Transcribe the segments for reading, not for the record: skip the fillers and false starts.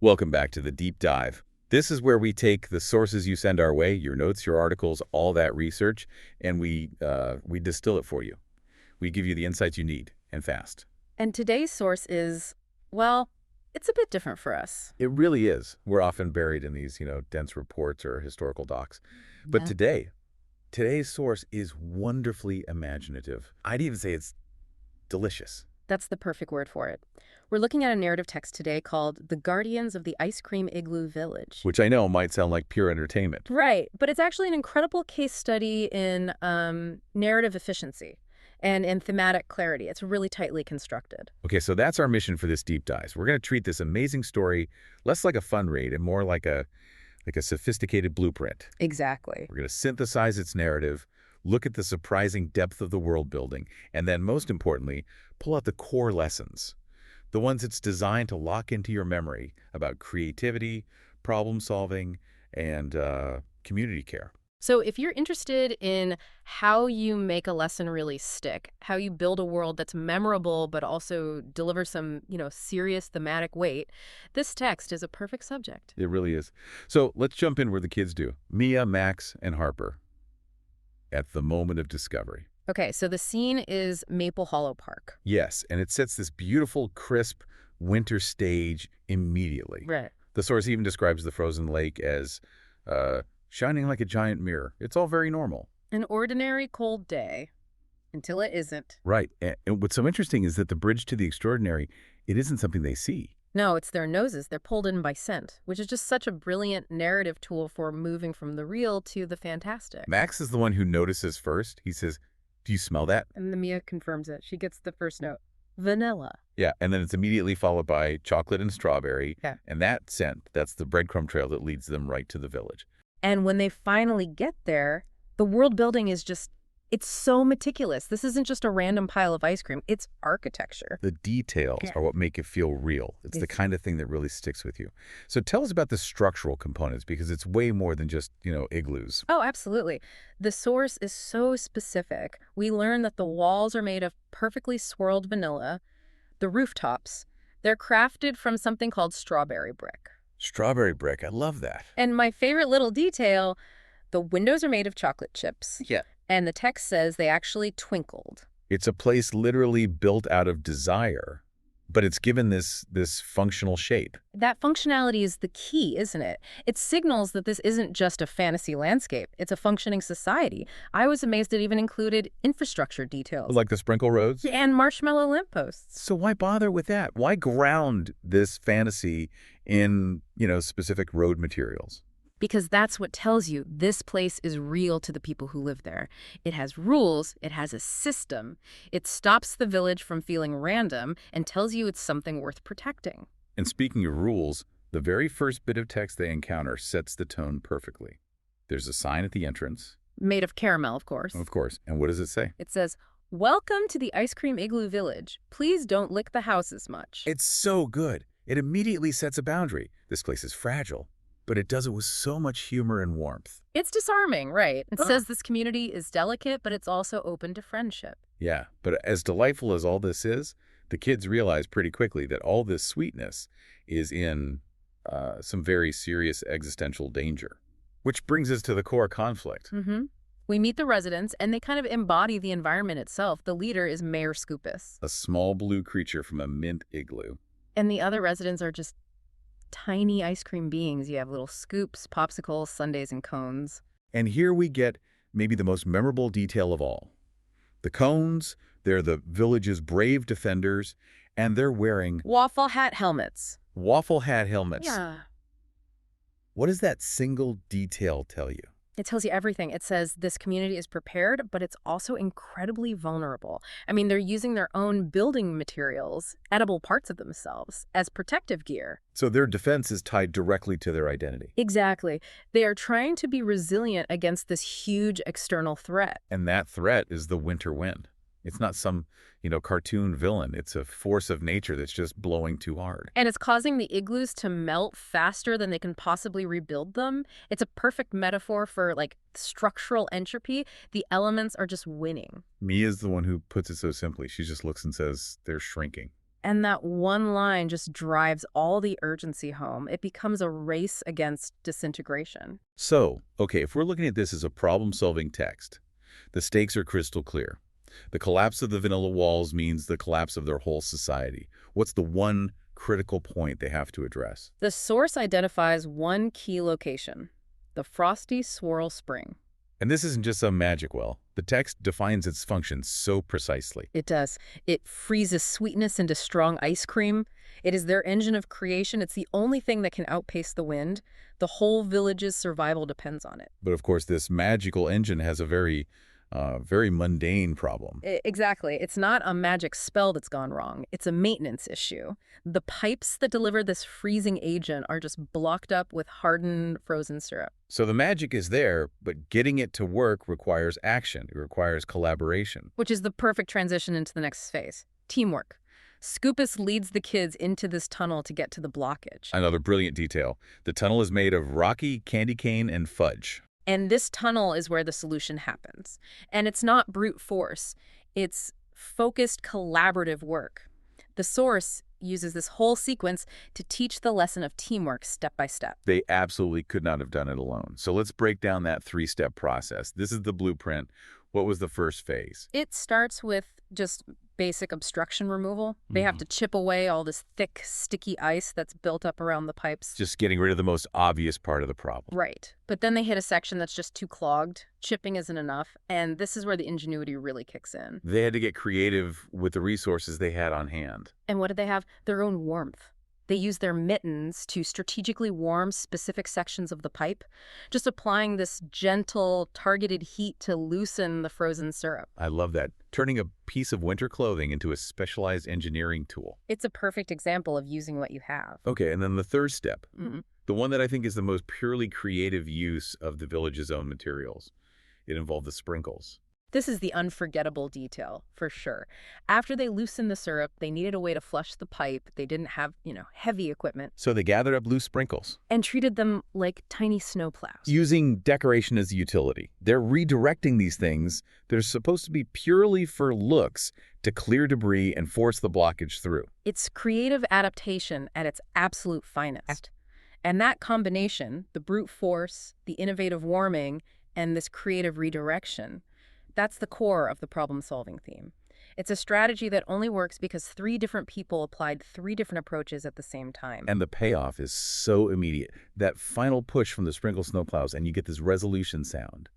Welcome back to the Deep Dive. This is where we take the sources you send our way, your notes, your articles, all that research, and we distill it for you. We give you the insights you need, and fast. And today's source is, well, it's a bit different for us. It really is. We're often buried in these, dense reports or historical docs. But Yeah. today's source is wonderfully imaginative. I'd even say it's delicious. That's the perfect word for it. We're looking at a narrative text today called The Guardians of the Ice Cream Igloo Village. Which I know might sound like pure entertainment. Right, but it's actually an incredible case study in narrative efficiency and in thematic clarity. It's really tightly constructed. Okay, so that's our mission for this deep dive. We're going to treat this amazing story less like a fun read and more like a sophisticated blueprint. Exactly. We're going to synthesize its narrative, look at the surprising depth of the world building, and then, most importantly, pull out the core lessons, the ones it's designed to lock into your memory about creativity, problem solving, and community care. So if you're interested in how you make a lesson really stick, how you build a world that's memorable but also delivers some, serious thematic weight, this text is a perfect subject. It really is. So let's jump in where the kids do. Mia, Max, and Harper at the moment of discovery. Okay, so the scene is Maple Hollow Park. Yes, and it sets this beautiful, crisp winter stage immediately. Right. The source even describes the frozen lake as shining like a giant mirror. It's all very normal. An ordinary cold day until it isn't. Right. And what's so interesting is that the bridge to the extraordinary, it isn't something they see. No, it's their noses. They're pulled in by scent, which is just such a brilliant narrative tool for moving from the real to the fantastic. Max is the one who notices first. He says, "Do you smell that?" And the Mia confirms it. She gets the first note. Vanilla. Yeah, and then it's immediately followed by chocolate and strawberry. Yeah. And that scent, that's the breadcrumb trail that leads them right to the village. And when they finally get there, the world building is just, it's so meticulous. This isn't just a random pile of ice cream. It's architecture. The details are what make it feel real. It's the kind of thing that really sticks with you. So tell us about the structural components, because it's way more than just, igloos. Oh, absolutely. The source is so specific. We learn that the walls are made of perfectly swirled vanilla. The rooftops, they're crafted from something called strawberry brick. Strawberry brick, I love that. And my favorite little detail, the windows are made of chocolate chips. Yeah. And the text says they actually twinkled. It's a place literally built out of desire, but it's given this functional shape. That functionality is the key, isn't it? It signals that this isn't just a fantasy landscape. It's a functioning society. I was amazed it even included infrastructure details. Like the sprinkle roads? And marshmallow lampposts. So why bother with that? Why ground this fantasy in, specific road materials? Because that's what tells you this place is real to the people who live there. It has rules, it has a system, it stops the village from feeling random and tells you it's something worth protecting. And speaking of rules, the very first bit of text they encounter sets the tone perfectly. There's a sign at the entrance. Made of caramel, of course. Of course. And what does it say? It says, "Welcome to the Ice Cream Igloo Village. Please don't lick the houses much." It's so good. It immediately sets a boundary. This place is fragile, but it does it with so much humor and warmth. It's disarming, right? It says this community is delicate, but it's also open to friendship. Yeah, but as delightful as all this is, the kids realize pretty quickly that all this sweetness is in some very serious existential danger. Which brings us to the core conflict. We meet the residents, and they kind of embody the environment itself. The leader is Mayor Scoopus. A small blue creature from a mint igloo. And the other residents are just tiny ice cream beings. You have little scoops, popsicles, sundaes, and cones. And here we get maybe the most memorable detail of all. The cones, they're the village's brave defenders, and they're wearing Waffle hat helmets. waffle hat helmets. Yeah. What does that single detail tell you? It tells you everything. It says this community is prepared, but it's also incredibly vulnerable. I mean, they're using their own building materials, edible parts of themselves, as protective gear. So their defense is tied directly to their identity. Exactly. They are trying to be resilient against this huge external threat. And that threat is the winter wind. It's not some, cartoon villain. It's a force of nature that's just blowing too hard. And it's causing the igloos to melt faster than they can possibly rebuild them. It's a perfect metaphor for, structural entropy. The elements are just winning. Mia's the one who puts it so simply. She just looks and says, they're shrinking. And that one line just drives all the urgency home. It becomes a race against disintegration. So, okay, if we're looking at this as a problem-solving text, the stakes are crystal clear. The collapse of the vanilla walls means the collapse of their whole society. What's the one critical point they have to address? The source identifies one key location, the Frosty Swirl Spring. And this isn't just some magic well. The text defines its function so precisely. It does. It freezes sweetness into strong ice cream. It is their engine of creation. It's the only thing that can outpace the wind. The whole village's survival depends on it. But of course, this magical engine has a very mundane problem. Exactly. It's not a magic spell that's gone wrong. It's a maintenance issue. The pipes that deliver this freezing agent are just blocked up with hardened frozen syrup. So the magic is there, but getting it to work requires action. It requires collaboration. Which is the perfect transition into the next phase. Teamwork. Scoopus leads the kids into this tunnel to get to the blockage. Another brilliant detail. The tunnel is made of rocky candy cane and fudge. And this tunnel is where the solution happens. And it's not brute force. It's focused collaborative work. The source uses this whole sequence to teach the lesson of teamwork step by step. They absolutely could not have done it alone. So let's break down that three-step process. This is the blueprint. What was the first phase? It starts with just basic obstruction removal. They have to chip away all this thick, sticky ice that's built up around the pipes. Just getting rid of the most obvious part of the problem. Right. But then they hit a section that's just too clogged. Chipping isn't enough. And this is where the ingenuity really kicks in. They had to get creative with the resources they had on hand. And what did they have? Their own warmth. They use their mittens to strategically warm specific sections of the pipe, just applying this gentle, targeted heat to loosen the frozen syrup. I love that. Turning a piece of winter clothing into a specialized engineering tool. It's a perfect example of using what you have. Okay, and then the third step, Mm-hmm. the one that I think is the most purely creative use of the village's own materials. It involved the sprinkles. This is the unforgettable detail, for sure. After they loosened the syrup, they needed a way to flush the pipe. They didn't have, heavy equipment. So they gathered up loose sprinkles. And treated them like tiny snowplows. Using decoration as a utility. They're redirecting these things that are supposed to be purely for looks to clear debris and force the blockage through. It's creative adaptation at its absolute finest. And that combination, the brute force, the innovative warming, and this creative redirection, that's the core of the problem-solving theme. It's a strategy that only works because 3 different people applied 3 different approaches at the same time. And the payoff is so immediate. That final push from the sprinkle snowplows, and you get this resolution sound.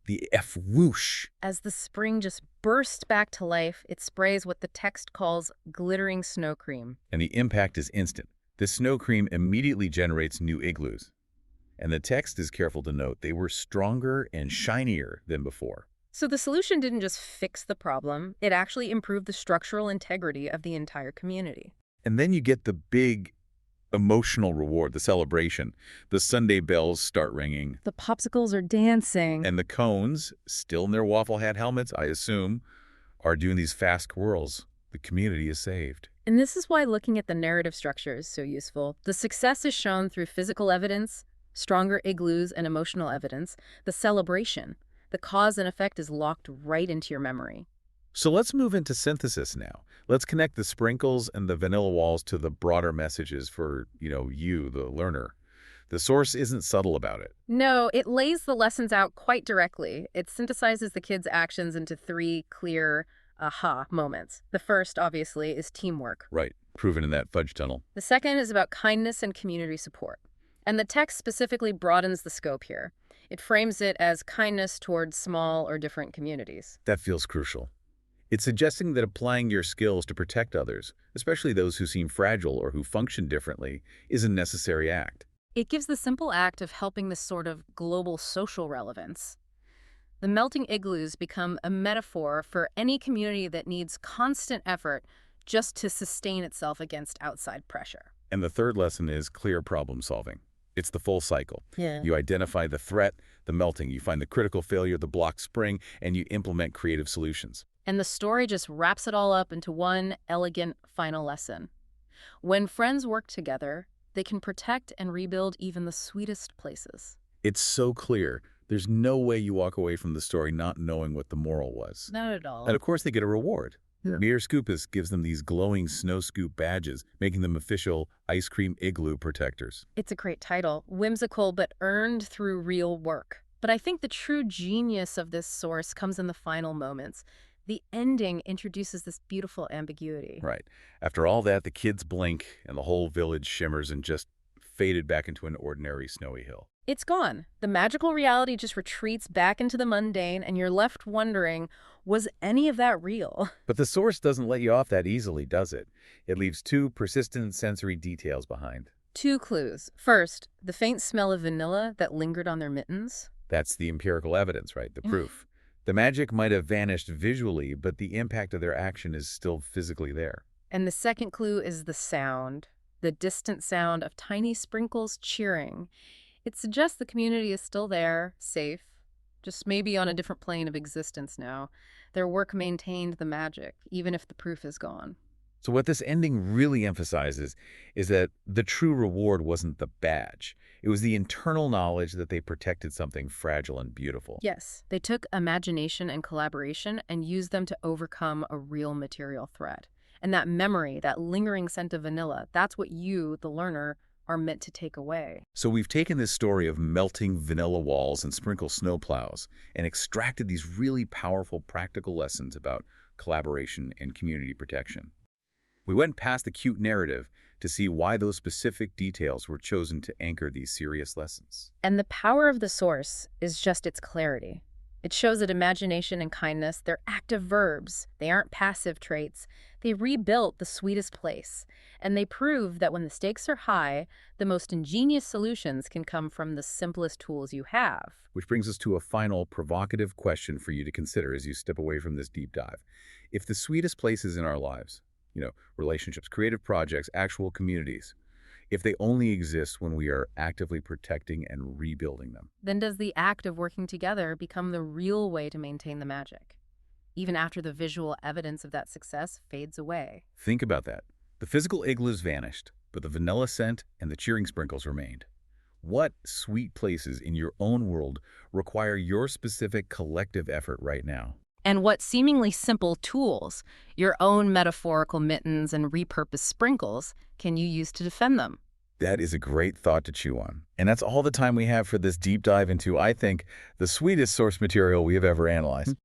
The F-whoosh. As the spring just bursts back to life, it sprays what the text calls glittering snow cream. And the impact is instant. The snow cream immediately generates new igloos. And the text is careful to note they were stronger and shinier than before. So the solution didn't just fix the problem, it actually improved the structural integrity of the entire community. And then you get the big emotional reward, the celebration. The Sunday bells start ringing. The popsicles are dancing. And the cones, still in their waffle hat helmets, I assume, are doing these fast whirls. The community is saved. And this is why looking at the narrative structure is so useful. The success is shown through physical evidence, stronger igloos, and emotional evidence. The celebration, the cause and effect, is locked right into your memory. So let's move into synthesis now. Let's connect the sprinkles and the vanilla walls to the broader messages for, you, the learner. The source isn't subtle about it. No, it lays the lessons out quite directly. It synthesizes the kids' actions into 3 clear aha moments. The first, obviously, is teamwork. Right, proven in that fudge tunnel. The second is about kindness and community support. And the text specifically broadens the scope here. It frames it as kindness towards small or different communities. That feels crucial. It's suggesting that applying your skills to protect others, especially those who seem fragile or who function differently, is a necessary act. It gives the simple act of helping this sort of global social relevance. The melting igloos become a metaphor for any community that needs constant effort just to sustain itself against outside pressure. And the third lesson is clear problem solving. It's the full cycle. Yeah. You identify the threat, the melting, you find the critical failure, the blocked spring, and you implement creative solutions. And the story just wraps it all up into one elegant final lesson. When friends work together, they can protect and rebuild even the sweetest places. It's so clear. There's no way you walk away from the story not knowing what the moral was. Not at all. And of course they get a reward. Yeah. Mere Scoopus gives them these glowing snow scoop badges, making them official ice cream igloo protectors. It's a great title, whimsical but earned through real work. But I think the true genius of this source comes in the final moments. The ending introduces this beautiful ambiguity. Right. After all that, the kids blink, and the whole village shimmers and just faded back into an ordinary snowy hill. It's gone. The magical reality just retreats back into the mundane, and you're left wondering, was any of that real? But the source doesn't let you off that easily, does it? It leaves two persistent sensory details behind. Two clues. First, the faint smell of vanilla that lingered on their mittens. That's the empirical evidence, right? The proof. The magic might have vanished visually, but the impact of their action is still physically there. And the second clue is the sound, the distant sound of tiny sprinkles cheering. It suggests the community is still there, safe, just maybe on a different plane of existence now. Their work maintained the magic, even if the proof is gone. So what this ending really emphasizes is that the true reward wasn't the badge. It was the internal knowledge that they protected something fragile and beautiful. Yes, they took imagination and collaboration and used them to overcome a real material threat. And that memory, that lingering scent of vanilla, that's what you, the learner, are meant to take away. So we've taken this story of melting vanilla walls and sprinkle snowplows and extracted these really powerful practical lessons about collaboration and community protection. We went past the cute narrative to see why those specific details were chosen to anchor these serious lessons. And the power of the source is just its clarity. It shows that imagination and kindness, they're active verbs. They aren't passive traits. They rebuilt the sweetest place. And they prove that when the stakes are high, the most ingenious solutions can come from the simplest tools you have. Which brings us to a final provocative question for you to consider as you step away from this deep dive. If the sweetest places in our lives, relationships, creative projects, actual communities, if they only exist when we are actively protecting and rebuilding them, then does the act of working together become the real way to maintain the magic, even after the visual evidence of that success fades away? Think about that. The physical igloos vanished, but the vanilla scent and the cheering sprinkles remained. What sweet places in your own world require your specific collective effort right now? And what seemingly simple tools, your own metaphorical mittens and repurposed sprinkles, can you use to defend them? That is a great thought to chew on. And that's all the time we have for this deep dive into, I think, the sweetest source material we have ever analyzed.